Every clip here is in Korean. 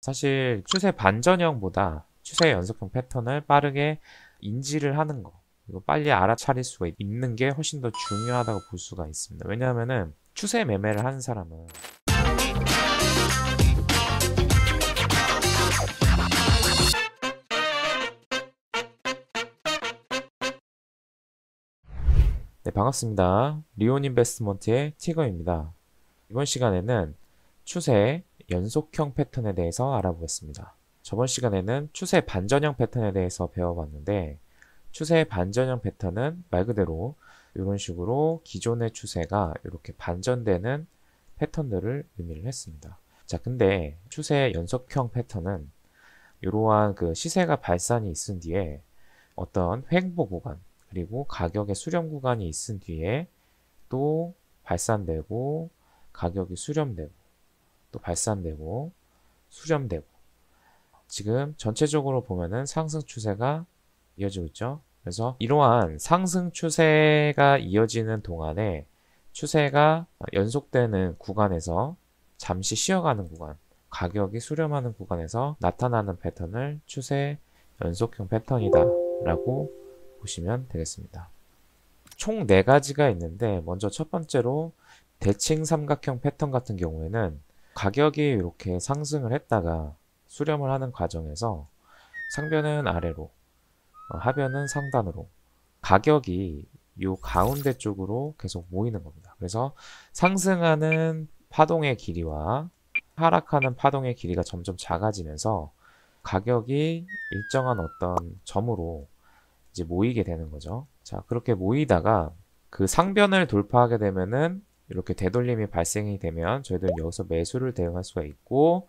사실 추세 반전형보다 추세 연속형 패턴을 빠르게 인지를 하는 거, 그리고 빨리 알아차릴 수가 있는 게 훨씬 더 중요하다고 볼 수가 있습니다. 왜냐하면은 추세 매매를 하는 사람은 네, 반갑습니다. 리온 인베스트먼트의 티거입니다. 이번 시간에는 추세 연속형 패턴에 대해서 알아보겠습니다. 저번 시간에는 추세 반전형 패턴에 대해서 배워봤는데, 추세 반전형 패턴은 말 그대로 이런 식으로 기존의 추세가 이렇게 반전되는 패턴들을 의미를 했습니다. 자, 근데 추세 연속형 패턴은 이러한 그 시세가 발산이 있은 뒤에 어떤 횡보 구간, 그리고 가격의 수렴 구간이 있은 뒤에 또 발산되고, 가격이 수렴되고, 또 발산되고, 수렴되고, 지금 전체적으로 보면은 상승 추세가 이어지고 있죠. 그래서 이러한 상승 추세가 이어지는 동안에 추세가 연속되는 구간에서 잠시 쉬어가는 구간, 가격이 수렴하는 구간에서 나타나는 패턴을 추세 연속형 패턴이다 라고 보시면 되겠습니다. 총 4가지가 있는데, 먼저 첫 번째로 대칭 삼각형 패턴 같은 경우에는 가격이 이렇게 상승을 했다가 수렴을 하는 과정에서 상변은 아래로, 하변은 상단으로 가격이 요 가운데 쪽으로 계속 모이는 겁니다. 그래서 상승하는 파동의 길이와 하락하는 파동의 길이가 점점 작아지면서 가격이 일정한 어떤 점으로 이제 모이게 되는 거죠. 자, 그렇게 모이다가 그 상변을 돌파하게 되면은 이렇게 되돌림이 발생이 되면 저희들은 여기서 매수를 대응할 수가 있고,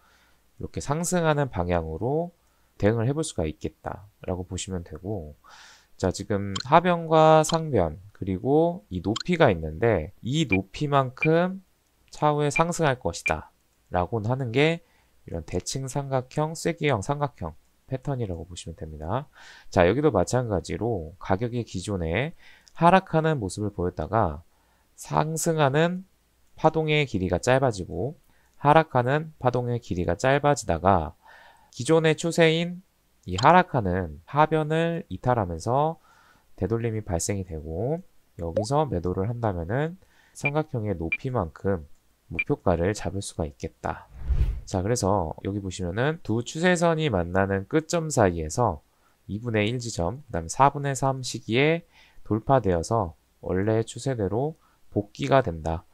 이렇게 상승하는 방향으로 대응을 해볼 수가 있겠다라고 보시면 되고, 자, 지금 하변과 상변, 그리고 이 높이가 있는데 이 높이만큼 차후에 상승할 것이다 라고 하는 게 이런 대칭 삼각형, 쐐기형 삼각형 패턴이라고 보시면 됩니다. 자, 여기도 마찬가지로 가격이 기존에 하락하는 모습을 보였다가 상승하는 파동의 길이가 짧아지고, 하락하는 파동의 길이가 짧아지다가 기존의 추세인 이 하락하는 하변을 이탈하면서 되돌림이 발생이 되고, 여기서 매도를 한다면은 삼각형의 높이만큼 목표가를 잡을 수가 있겠다. 자, 그래서 여기 보시면은 두 추세선이 만나는 끝점 사이에서 2분의 1 지점, 그 다음에 4분의 3 시기에 돌파되어서 원래 추세대로 복귀가 된다.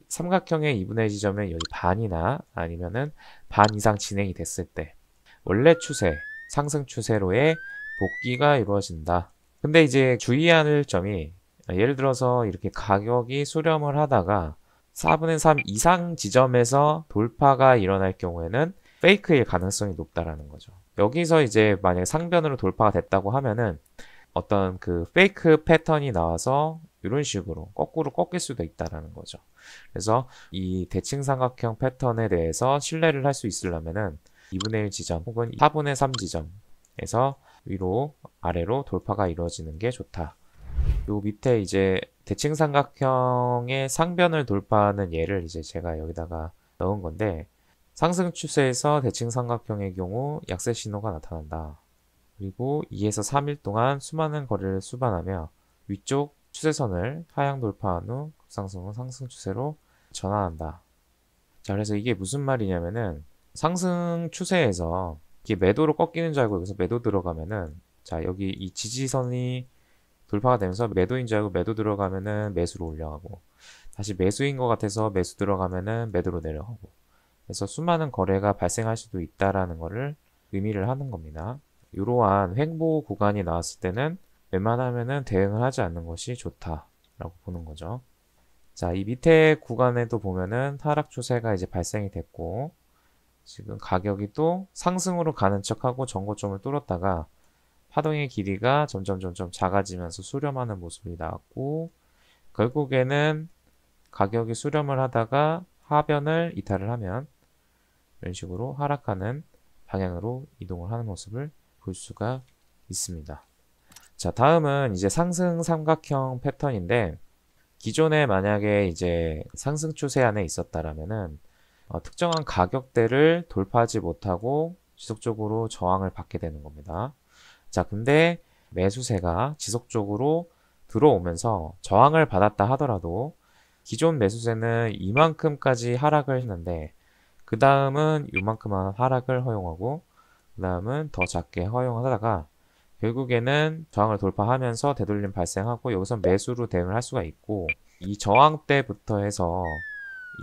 삼각형의 2분의 1 지점은 여기 반이나 아니면은 반 이상 진행이 됐을 때 원래 추세, 상승 추세로의 복귀가 이루어진다. 근데 이제 주의해야 할 점이, 예를 들어서 이렇게 가격이 수렴을 하다가 4분의 3 이상 지점에서 돌파가 일어날 경우에는 페이크일 가능성이 높다라는 거죠. 여기서 이제 만약에 상변으로 돌파가 됐다고 하면은 어떤 그 페이크 패턴이 나와서 이런 식으로 거꾸로 꺾일 수도 있다라는 거죠. 그래서 이 대칭 삼각형 패턴에 대해서 신뢰를 할 수 있으려면은 2분의 1 지점 혹은 4분의 3 지점에서 위로 아래로 돌파가 이루어지는 게 좋다. 요 밑에 이제 대칭 삼각형의 상변을 돌파하는 예를 이제 제가 여기다가 넣은 건데, 상승 추세에서 대칭 삼각형의 경우 약세 신호가 나타난다. 그리고 2에서 3일 동안 수많은 거래를 수반하며 위쪽 추세선을 하향 돌파한 후 급상승은 상승 추세로 전환한다. 자, 그래서 이게 무슨 말이냐면은 상승 추세에서 이게 매도로 꺾이는 줄 알고 여기서 매도 들어가면은, 자, 여기 이 지지선이 돌파가 되면서 매도인 줄 알고 매도 들어가면은 매수로 올려가고, 다시 매수인 것 같아서 매수 들어가면은 매도로 내려가고, 그래서 수많은 거래가 발생할 수도 있다라는 것을 의미를 하는 겁니다. 이러한 횡보 구간이 나왔을 때는 웬만하면은 대응을 하지 않는 것이 좋다라고 보는 거죠. 자, 이 밑에 구간에도 보면은 하락 추세가 이제 발생이 됐고, 지금 가격이 또 상승으로 가는 척하고 전고점을 뚫었다가 파동의 길이가 점점 작아지면서 수렴하는 모습이 나왔고, 결국에는 가격이 수렴을 하다가 하변을 이탈을 하면 이런 식으로 하락하는 방향으로 이동을 하는 모습을 볼 수가 있습니다. 자, 다음은 이제 상승 삼각형 패턴인데, 기존에 만약에 이제 상승 추세 안에 있었다라면은 특정한 가격대를 돌파하지 못하고 지속적으로 저항을 받게 되는 겁니다. 자, 근데 매수세가 지속적으로 들어오면서 저항을 받았다 하더라도 기존 매수세는 이만큼까지 하락을 했는데 그 다음은 이만큼만 하락을 허용하고 그 다음은 더 작게 허용하다가 결국에는 저항을 돌파하면서 되돌림 발생하고 여기서 매수로 대응을 할 수가 있고 이 저항대부터 해서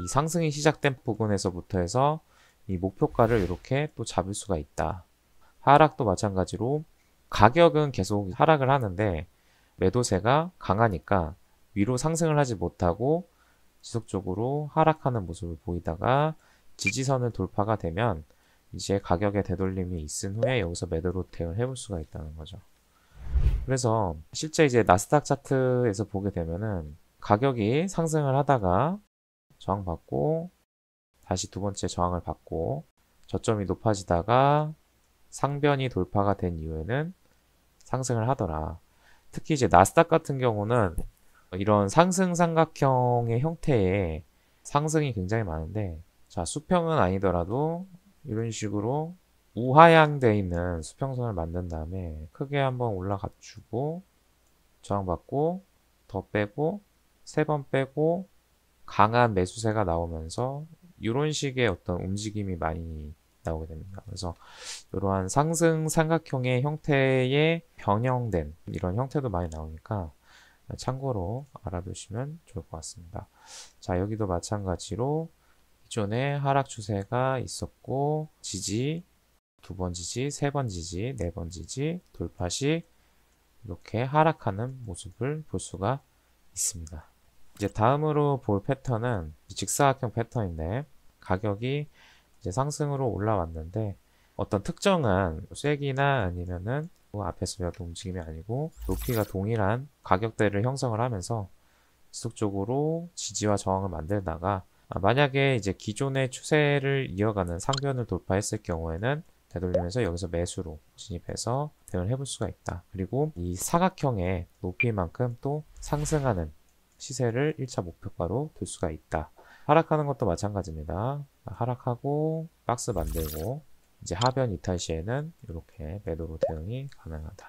이 상승이 시작된 부분에서부터 해서 이 목표가를 이렇게 또 잡을 수가 있다. 하락도 마찬가지로 가격은 계속 하락을 하는데 매도세가 강하니까 위로 상승을 하지 못하고 지속적으로 하락하는 모습을 보이다가 지지선을 돌파가 되면 이제 가격의 되돌림이 있은 후에 여기서 매도로 대응을 해볼 수가 있다는 거죠. 그래서 실제 이제 나스닥 차트에서 보게 되면은 가격이 상승을 하다가 저항받고 다시 두 번째 저항을 받고 저점이 높아지다가 상변이 돌파가 된 이후에는 상승을 하더라. 특히 이제 나스닥 같은 경우는 이런 상승 삼각형의 형태의 상승이 굉장히 많은데 자, 수평은 아니더라도 이런 식으로 우하향되어 있는 수평선을 만든 다음에 크게 한번 올라가 주고 저항받고 더 빼고 세 번 빼고 강한 매수세가 나오면서 이런 식의 어떤 움직임이 많이 나오게 됩니다. 그래서 이러한 상승 삼각형의 형태의 변형된 이런 형태도 많이 나오니까 참고로 알아두시면 좋을 것 같습니다. 자, 여기도 마찬가지로 기존에 하락 추세가 있었고 지지, 두 번 지지, 세 번 지지, 네 번 지지, 돌파 시 이렇게 하락하는 모습을 볼 수가 있습니다. 이제 다음으로 볼 패턴은 직사각형 패턴인데 가격이 이제 상승으로 올라왔는데 어떤 특정한 쐐기나 아니면은 앞에서 배웠던 움직임이 아니고 높이가 동일한 가격대를 형성을 하면서 지속적으로 지지와 저항을 만들다가 만약에 이제 기존의 추세를 이어가는 상변을 돌파했을 경우에는 되돌리면서 여기서 매수로 진입해서 대응을 해볼 수가 있다. 그리고 이 사각형의 높이만큼 또 상승하는 시세를 1차 목표가로 둘 수가 있다. 하락하는 것도 마찬가지입니다. 하락하고 박스 만들고 이제 하변 이탈 시에는 이렇게 매도로 대응이 가능하다.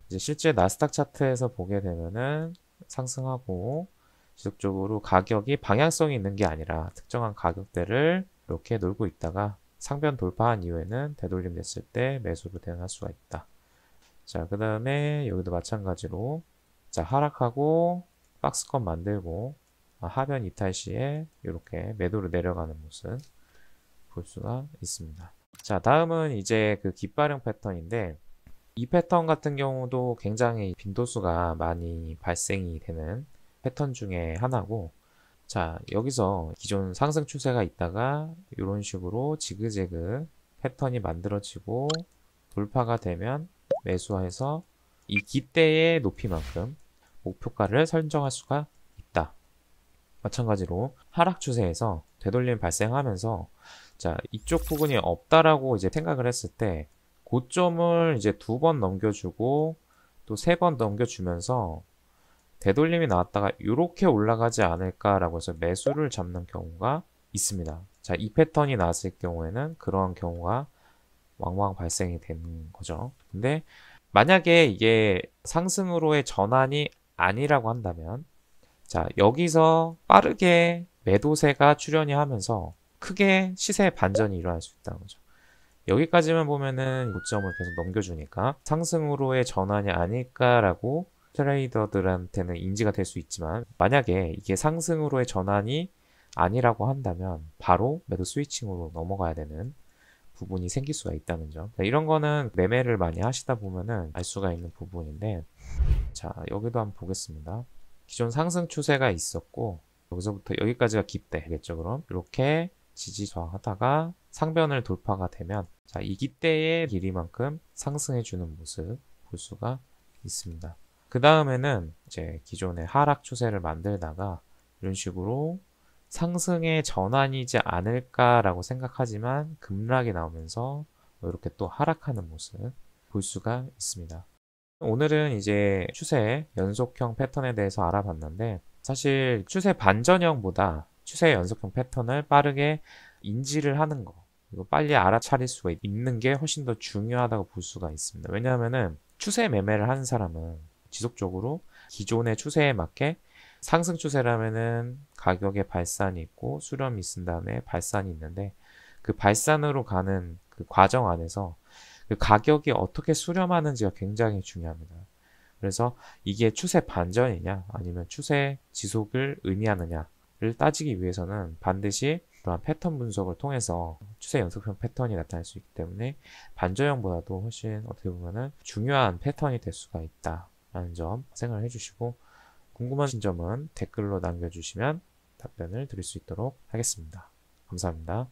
이제 실제 나스닥 차트에서 보게 되면은 상승하고 지속적으로 가격이 방향성이 있는 게 아니라 특정한 가격대를 이렇게 놀고 있다가 상변 돌파한 이후에는 되돌림 됐을 때 매수로 대응할 수가 있다. 자, 그 다음에 여기도 마찬가지로 자, 하락하고 박스권 만들고 하변 이탈 시에 이렇게 매도로 내려가는 모습 볼 수가 있습니다. 자, 다음은 이제 그 깃발형 패턴인데 이 패턴 같은 경우도 굉장히 빈도수가 많이 발생이 되는 패턴 중에 하나고 자, 여기서 기존 상승 추세가 있다가 이런 식으로 지그재그 패턴이 만들어지고 돌파가 되면 매수해서 이 깃대의 높이만큼 목표가를 설정할 수가 있다. 마찬가지로 하락 추세에서 되돌림 발생하면서 자, 이쪽 부분이 없다라고 이제 생각을 했을 때 고점을 이제 두 번 넘겨주고 또 세 번 넘겨주면서 되돌림이 나왔다가 이렇게 올라가지 않을까라고 해서 매수를 잡는 경우가 있습니다. 자, 이 패턴이 나왔을 경우에는 그런 경우가 왕왕 발생이 되는 거죠. 근데 만약에 이게 상승으로의 전환이 아니라고 한다면 자, 여기서 빠르게 매도세가 출현이 하면서 크게 시세 반전이 일어날 수 있다는 거죠. 여기까지만 보면은 고점을 계속 넘겨주니까 상승으로의 전환이 아닐까라고 트레이더들한테는 인지가 될 수 있지만 만약에 이게 상승으로의 전환이 아니라고 한다면 바로 매도 스위칭으로 넘어가야 되는 부분이 생길 수가 있다는 점. 이런 거는 매매를 많이 하시다 보면은 알 수가 있는 부분인데 자, 여기도 한번 보겠습니다. 기존 상승 추세가 있었고 여기서부터 여기까지가 깃대겠죠. 그럼 이렇게 지지 저항하다가 상변을 돌파가 되면 자, 이 깃대의 길이만큼 상승해 주는 모습 볼 수가 있습니다. 그 다음에는 이제 기존의 하락 추세를 만들다가 이런 식으로 상승의 전환이지 않을까라고 생각하지만 급락이 나오면서 이렇게 또 하락하는 모습 볼 수가 있습니다. 오늘은 이제 추세 연속형 패턴에 대해서 알아봤는데 사실 추세 반전형보다 추세 연속형 패턴을 빠르게 인지를 하는 거, 그리고 빨리 알아차릴 수가 있는 게 훨씬 더 중요하다고 볼 수가 있습니다. 왜냐하면은 추세 매매를 하는 사람은 지속적으로 기존의 추세에 맞게 상승 추세라면은 가격의 발산이 있고 수렴이 있은 다음에 발산이 있는데, 그 발산으로 가는 그 과정 안에서 그 가격이 어떻게 수렴하는지가 굉장히 중요합니다. 그래서 이게 추세 반전이냐 아니면 추세 지속을 의미하느냐를 따지기 위해서는 반드시 그러한 패턴 분석을 통해서 추세 연속형 패턴이 나타날 수 있기 때문에 반전형보다도 훨씬 어떻게 보면은 중요한 패턴이 될 수가 있다라는 점 생각을 해주시고, 궁금하신 점은 댓글로 남겨주시면 답변을 드릴 수 있도록 하겠습니다. 감사합니다.